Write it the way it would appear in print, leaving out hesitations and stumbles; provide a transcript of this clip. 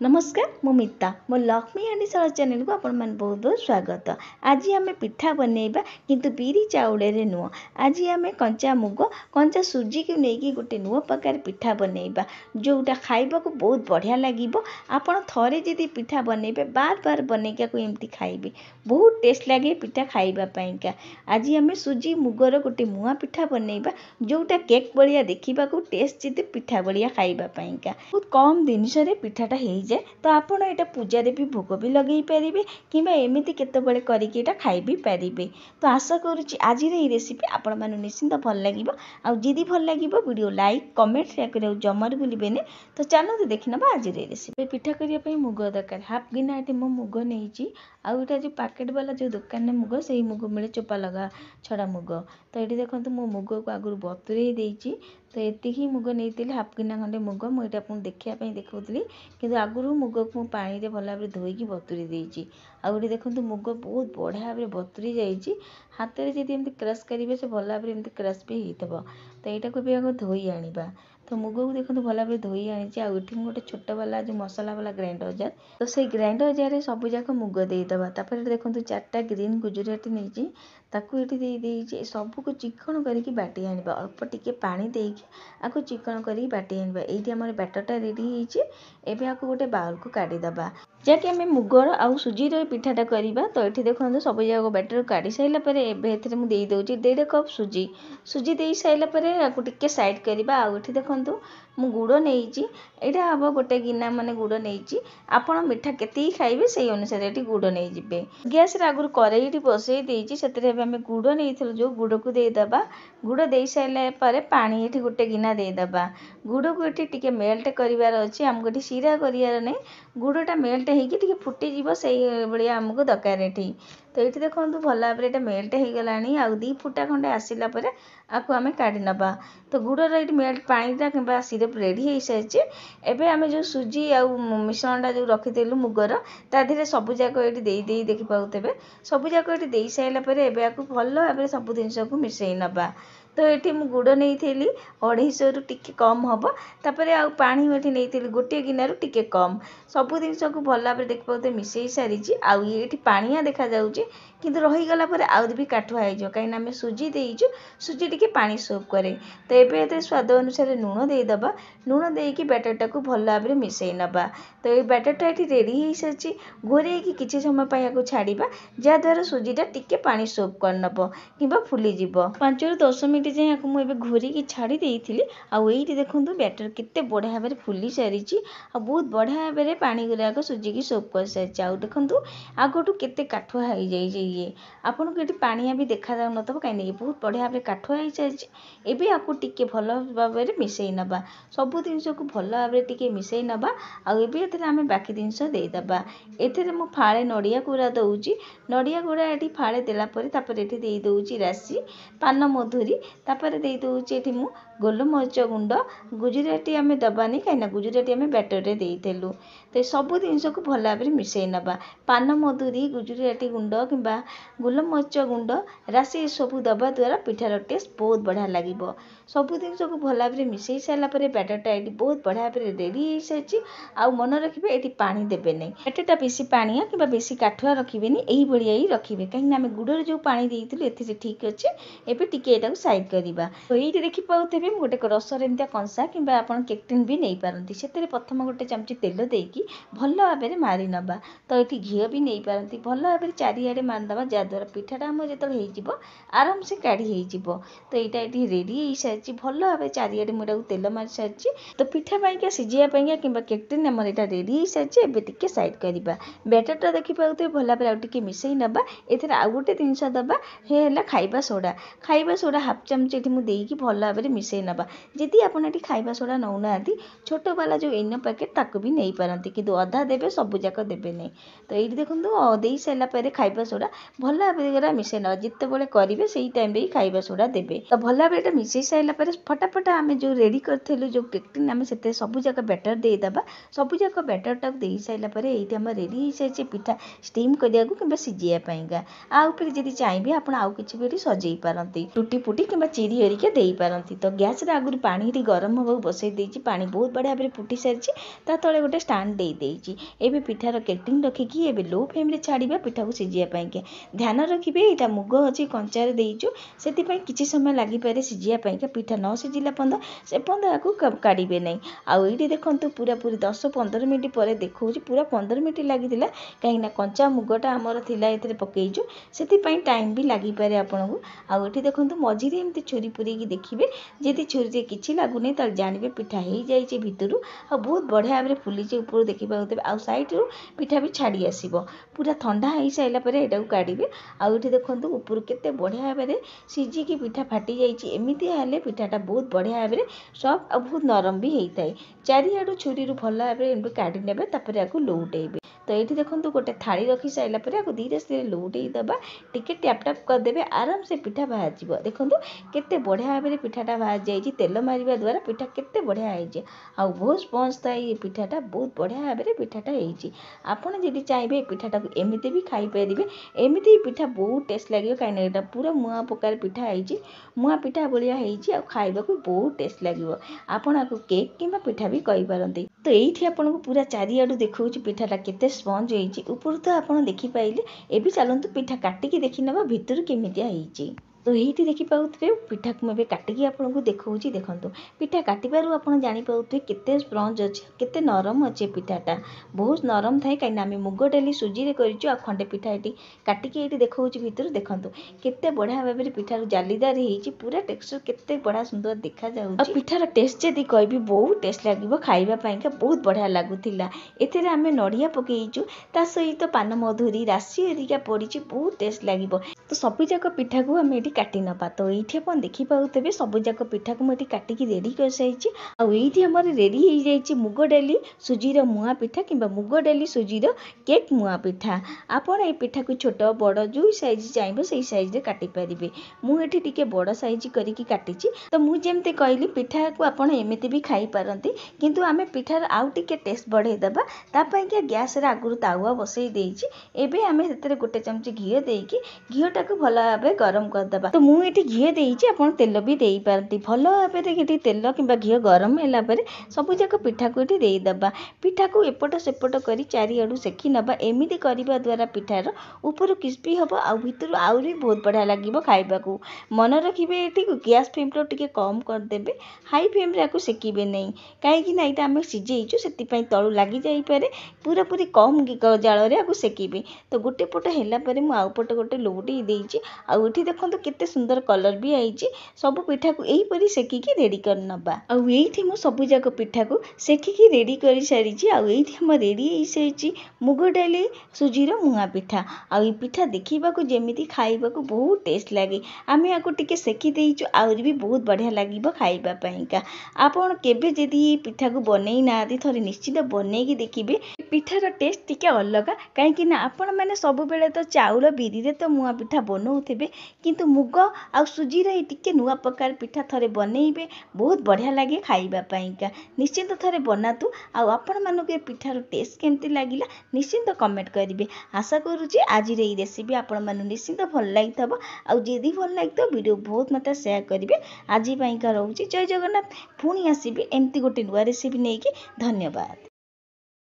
नमस्कार मु मिता मो लक्ष्मी हांडीशाला चैनल को आपण मन बहुत बहुत स्वागत। आज आम पिठा बनइबा किंतु बिरी चाउल नुह। आज आम कंचा मुग कंचा सुजी को लेकिन गोटे नुह प्रकार पिठा बनइबा जोटा खाइबा को बहुत बढ़िया लगे। आपण थरे जदि पिठा बनइबे बार बार बनइका को एमती खाइबे बहुत टेस्ट लगे पिठा खाइबा पाइका। आज आम सुजी मुगर गोटे मुआ पिठा बनइबा जोटा केक बलिया देखा टेस्ट जदि पिठा बलिया खाइबा पाइका। बहुत कम जिनिस पिठाटा हो जाए तो आपड़ यहाँ पूजा भी भोग भी लगे पारे कि एमती केतबले करके खाई भी पारे। तो आशा करुच्ची आज रेसिपी आपण मैंने निश्चिंत भल लगे। आदि भल लगे वीडियो लाइक कमेंट शेयर करने जमार भूलें। तो चलो देखी ना आज रेसिपी। पिठा करने मुग दरकार हाफ गिना ये मो मुग नहीं आटा जो पैकेट वाला जो दुकान में मुग से मुग मिले चोपा लगा छड़ा मुग। तो ये देखो मो मुग को आगुरी बतुरे देती तो ये मुग नहीं हाफ गिना खंडे मुग मुझे आपको देखापी देखी कि आगुरी मुग को पानी में भल भाव धोईकी बतुरी देती। आगे देखो मुग बहुत बढ़िया भाव बतुरी जाइए हाथ में जब एमती क्रश करेंगे से भल भाव एमती क्रश भी होता। तो यहाँ को भी आगे धोई आनिबा। तो मुग को देखो भल भाव धोई आनी आठी गोटे छोट वाला जो मसला वाला ग्राइंडर जार तो से ग्राइंडर जार सब जाक मुग देदेबा। देखो 4टा ग्रीन गुजराती नहीं ताकू ये सबको चिकन करके बाटी आनिबा अल्प टिके पानी देकी आपको चिकन करके बाटी आनिबा। ये आम बैटरटा रेडी होबे आपको गोटे बाउल को काढ़ीदबा जहाँकि आम मुगर आउ सुजीर पिठाटा करवा। तो ये देखो सब जाक बैटर काढ़ी सारापर एवं मुझे देदे 1.5 कप सुजी सुजी दे सारापर आपको टिके साइड करवा। आउ ये देखो मु गुड़ नहीं यहाँ हम गोटे गिना माने गुड़ नहीं आपड़ मिठा के खाइबे से अनुसार ये गुड़ नहीं जी। गैस आगुरी कड़ाई बसई देती से गुड़ नहीं जो गुड़ को देदेबा। गुड़ दे सारापर पानी ये गोटे गिना देदेबा। गुड़ को ये टिके मेल्ट करार अच्छे आमको ये सीरा करार नहीं गुड़टा मेल्ट होगी फुटीज से भाया आमको दरकार ये। तो ये देखो भल भाव ये मेल्ट हो गला आ 2 फुटा खंडे आसला आपको आम काढ़ी नवा। तो गुड़र ये मेल्ट पानीटा कि सिरप रेडी हो सारी एवं आम जो सुजी आ मिश्रणटा जो रखीलु मुगर तादेह सब जाक ये देखी पाते सब जाक ये दे सारापर आपको भल भाव सब जिनस को मिसई नवा। तो ये गुड़ नहीं 250 रु टिके कम हम तापर आ पानी ये नहीं गोटे गिनारू टिके कम सब जिनस को भल भाव देख पाते मिसई सारी ये पानिया देखा जाऊँगी किंतु रहीगला आउ भी काठुआ हो कहीं आम सुजी देचु सुजी टिके पानी सोप करे। तो ये स्वाद अनुसार लुण देदेबा लुण देकी बैटरटा को भल भाव मिसई नवा। तो ये बैटरटा ये रेडी हो सारी घोरे किसी समय आपको छाड़ा जहाद्वारा सुजीटा टिके पानी सोप कर नब कि फुलीज 5 ରୁ 10 मिनट जाए आपको मुझे घोरी छाड़ी देती। आई देखो बैटर केते बढ़िया भाव फुली सारी बहुत बढ़िया भाव पानी गुराक सुजिकी सोप कर सारी। आउ देखो आगठू केते काठुआ हो जाए ये आपन को ये पानिया भी देखा जाऊ नथबो कहीं बहुत बढ़िया भाव काठुआ हो सारी। एबे आपको टिके भल भाव मिसई नवा सब जिनस को भल भाव टिके मिसई नवा। आबे आम बाकी जिनस देदेबा एथे मु फाड़े नड़िया गुड़ा दौची नड़िया गुड़ा ये फाड़े देलापर ये दे दूची राशि पान मधुरी तापर दे दूची ये मु गोलमरीच गुंड गुजराती आम दबानी कहीं गुजराती आम बैटर में देलु। तो सब जिनस को भल भाव मिसई नवा पान मधुरी गुजराती गुंड कि गोलमरीच गुंड राशि सब दबा द्वारा पिठार टेस्ट बहुत बढ़िया लगे। सब जिनस को भल भाव मिसई सारापर बैटरटा ये बहुत बढ़िया भाव रेडी हो सारी। आ मन रखिए ये पानी देवे नहीं बैटरटा बेसी पानिया कि बेसी काठुआ रखिए यही भाया ही रखिए कहीं आम गुड़र जो पानी देते ए ठीक अच्छे एवं टिके साइड करवा। तो ये देखी पाते गोटे रसर एमती कंसा कि आप केक टिन भी नहीं पारती से प्रथम गोटे चामच तेल देकी भल भाव मारी नवा। तो ये घी भी नहीं पारती भल भाव चारिआडे मारिदे जहाद्वारा पिठाटा आम जो आराम से काढ़ी हो। तो यहाँ ये रेडी हो सारी भल भाव चारिआडे मुझे तेल मारी सारी। तो पिठा पाइका सीझापी कि केक टिन आम यहाँ रेडी हो सारी एवं टिके साइड करवा। बैटरटा देखी पाते भल भाव आउ मिसई नवा एथर आउ गोटे जिनस दबा है खाइबा सोडा हाफ चामच ये मुझे भल भाव मिसई नवा। जदि आप खाइबा सोडा नौना छोट वाला जो इनो पैकेट ताको भी नहीं पारती कि अधा देवे सब जाक देवे नहीं। तो ये देखो दे सारापर खाइबा सोडा भल भाव मिसई नवा जितेबाला करेंगे से टाइम ही खाइबा सोडा देवे। तो भल भाव ये मिसई सारापर फटाफट आम जो रेडी करूँ जो केक टिन आम से सब जाक बैटर देदेबा सब जाक बैटरटा दे सारापर ये आम रेडी हो सारी पिठा स्टीम करा कि सीझापीका। आउ फिर जब चाहिए आप आउ कि सजे पारती टूटी फुटी कि चिरी हरिका दे पारती। तो गैस आगुरी पानी गरम हवा बसई देती पानी बहुत बढ़िया भाव फुटी सारी ता तले गोटे स्टाण्ड दे देती एवं पिठार केटिंग रखिकी एवं लो फ्लेम रे छाड़ा पिठा को सिझापी ध्यान रखिए यहाँ मुग अच्छी कंचार देचु से किसी समय लगिपे सिझापी पिठा न सिझिला पर्यंत से पर्यंत या काढ़े ना आईटी देखो पूरा पूरी 10-15 मिनट पर देखा पूरा 15 मिनट लगी कहीं कंचा मुगटा आमर थिला ए पकईचु से टाइम भी लगिपे आपन को आईटी देखो मझे एमती छुरी पूरी देखिए जदि छुरी किसी लगुनि जानवे पिठा हो जाए भितर आ बहुत बढ़िया भाव फुली ऊपर देखा आ सैड्रु पिठा भी छाड़ी आसो पूरा ठंडा हो सारापर यहाँ काढ़े आईटी देखो ऊपर केते बढ़िया भाव सिझिकी पिठा फाटी जाइए एमती हेल्ले पिठाटा बहुत बढ़िया भाव सफ्ट और बहुत नरम भी होता है चारिआडू छुरी भल भाव काढ़ी ने लौटेबे तो ये देखो गोटे थाली रखी सारापर या धीरे धीरे लौटे दबा टिके टैप टैप करदे आराम से पिठा बाहर देखो केते बढ़िया भाव पिठाटा बाहर जाइए तेल मारिबा द्वारा पिठा केते बढ़िया होइए आ बहुत स्पंज था ये पिठाटा बहुत बढ़िया भाव पिठाटा होइए आपड़ जब चाहिए पिठाटा को एमती भी खाईपारे एमती पिठा बहुत टेस्ट लगे कहीं यहाँ पूरा मुआ प्रकार पिठा होइए मुआ पिठा भाया होइए खाइबा बहुत टेस्ट लगे आपन आपको केक कि पिठा भी कहींपारती तो ये आपको पूरा चारिआडू देखा पिठाटा केते स्पंज होइए ऊपर तो आप देखिपारे एवं चलतु पिठा काटिकी देखी ना भितर केमितिया होइए तो ये देखिपारे पिठा को मुझे काटिकी आपको देखा देखो पिठा काटिबार आप जापारे केते स्पंज अच्छे केते नरम अच्छे पिठाटा बहुत नरम थाए कहीं आम मुग डाली सुजी कर खंडे पिठा ये काटिकी ये देखा भितर देखो केते बढ़िया भाव में पिठार जालीदार हो पूरा टेक्सचर केते बढ़िया सुंदर देखा जाउछि पिठार टेस्ट जदि कहबी बहुत टेस्ट लगे खाइबापी बहुत बढ़िया लगुला एथिरे आम नड़िया पकईचु ता सहित पान मधुरी राशि हरिका पड़ी बहुत टेस्ट लगे तो सबुजाक पिठा को आम ये काटी नपा तो ये आप देखिपारे सबुजाक पिठा को मुझे काटिकी रेडी कर सारी आईटी आम रेडी हो जाइए मुग डाली सुजीर मुआ पिठा कि मुग डाली सुजीर केक मुआ पिठा आपड़ ये पिठा को छोट बड़ जो साइज चाहिए से साइज काटी पारे मुझे टी बड़ साइज करके काटी तो मुझे कहली पिठा को आपड़ एमती भी खाई पारती किंतु आम पिठार आउ टे टेस्ट बढ़ेदेबा तापाई गैस आगुरी तावा बसई देछि एबे आम से गोटे चमच घी देकी घीटा को भल भाव गरम करदे तो मुझे घी देती आप तेल भी दे पारती भल भाव ये तेल कि घी गरम है सबुजाक पिठा को ये देदेबा पिठा को एपट सेपट कर चारिआडू सेकी नबा एमती करने द्वारा पिठार ऊपर क्रिस्पी हम आउ भितर आहरी बहुत बढ़िया लगे खाइबा मन रखिए ये गैस फ्लेम टे कम करदे हाई फ्लेम आपको सेकिबे नहीं कहीं यहाँ आम सीझेचु से तलू लगी जापे पूरा पूरी कम जाल आपको सेकिबे तो गोटे पट है आउ पट गोटे लौटे देती आउ ये देखो केते सुंदर कलर भी आई सब पिठा को यहीपरी सेकिकी रेडी कर नबा आईटी मु सबुजाक पिठा को सेकिकी रेडी कर सारी आईटी हम रेडी हो सारी मुग डाली सुजीर मुआ पिठा आई पिठा देखा जमी खाइबा बहुत टेस्ट लगे आम या सेकी देचु आहरी भी बहुत बढ़िया लगे खाइबापा आपड़ केबे जदि पिठा को बनई ना थे निश्चित बनईकी देखिए पिठार टेस्ट टिके अलग कहीं आपण मैंने सब बेले तो चाउल बिरी रे तो मुआ पिठा बनाऊे किंतु मुग आ सुजीर टिके नुआ प्रकार पिठा थे बनइबे बहुत बढ़िया लगे खाइबापा निश्चिंत थे बनातु आपण मानक पिठार टेस्ट केमती लगिला निश्चिंत कमेंट करेंगे आशा करुँचे आज ये रेसिपी आपण मानू निश्चिंत भल लगी आदि भल लगी वीडियो बहुत मत सेयार करेंगे आज रोचे जय जगन्नाथ पुणी आसबि एमती गोटे नुआ रेसिपी नहीं धन्यवाद।